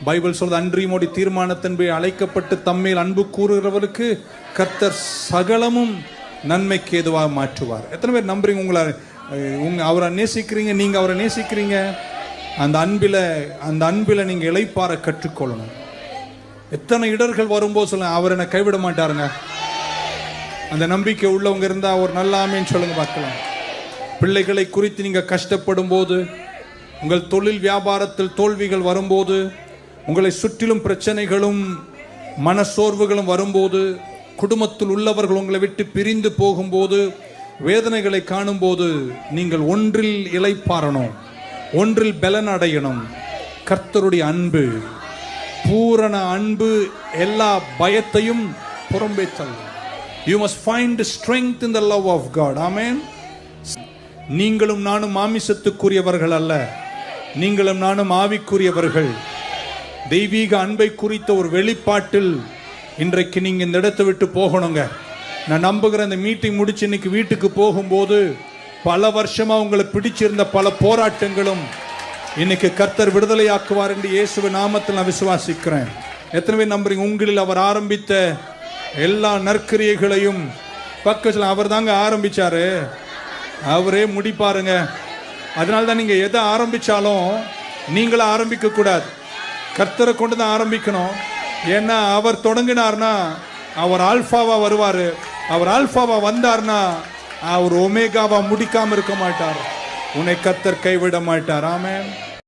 Bible சொல்றது, அன்றியுமோடி தீர்மானத்தின்படி அழைக்கப்பட்டு தம்மேல் அன்பு கூறுகிறவருக்கு கர்த்தர் சகலமும் நன்மைக்கு ஏதுவாக மாற்றுவார். எத்தனை பேர் நம்புறீங்க? அவரை நேசிக்கிறீங்க, நீங்க அவரை நேசிக்கிறீங்க. அந்த அன்பில நீங்க இளைப்பாற கற்றுக்கொள்ளணும். எத்தனை இடர்கள் வரும்போது சொல்லுங்க, அவர் என்னை கைவிட மாட்டாருங்க. அந்த நம்பிக்கை உள்ளவங்க இருந்தா ஒரு நல்ல ஆமேன்னு சொல்லுங்க பார்க்கலாம். பிள்ளைகளை குறித்து நீங்க கஷ்டப்படும் போது, உங்கள் தொழில் வியாபாரத்தில் தோல்விகள் வரும்போது, உங்களை சுற்றிலும் பிரச்சனைகளும் மனசோர்வுகளும் வரும்போது, குடும்பத்தில் உள்ளவர்கள் உங்களை விட்டு பிரிந்து போகும்போது, வேதனைகளை காணும்போது, நீங்கள் ஒன்றில் இளைப்பாறணும், ஒன்றில் பலன் அடையணும். கர்த்தருடைய அன்பு, பூரண அன்பு எல்லா பயத்தையும் புறம்பே தள்ளும். You must find strength in the love of God. Amen. நீங்களும் நானும் மாமிசத்துக்குரியவர்கள் அல்ல, நீங்களும் நானும் ஆவிக்குரியவர்கள். தெய்வீக அன்பை குறித்த ஒரு வெளிப்பாட்டில் இன்றைக்கு நீங்க இந்த இடத்தை விட்டு போகணுங்க. நான் நம்புகிறேன், இந்த மீட்டிங் முடிச்சு இன்னைக்கு வீட்டுக்கு போகும்போது பல வருஷமா உங்களை பிடிச்சிருந்த பல போராட்டங்களும் இன்னைக்கு கர்த்தர் விடுதலையாக்குவார் என்று இயேசுவின் நாமத்தில் நான் விசுவாசிக்கிறேன். எத்தனை பேர் நம்புறீங்க? உங்களில் அவர் ஆரம்பித்த எல்லா நற்கிரியைகளையும் பக்கத்தில் அவர் தாங்க ஆரம்பிச்சாரு, அவரே முடிப்பாருங்க. அதனால தான் நீங்க எதை ஆரம்பிச்சாலும் நீங்கள ஆரம்பிக்க கூடாது, கர்த்தரை கொண்டு தான் ஆரம்பிக்கணும். ஏன்னா அவர் தொடங்கினார்னா அவர் ஆல்பாவா வருவாரு. அவர் ஆல்பாவா வந்தார்னா அவர் ஒமேகாவா முடிக்காம இருக்க மாட்டார். உன்னை கர்த்தர் கைவிட மாட்டார். ஆமென்.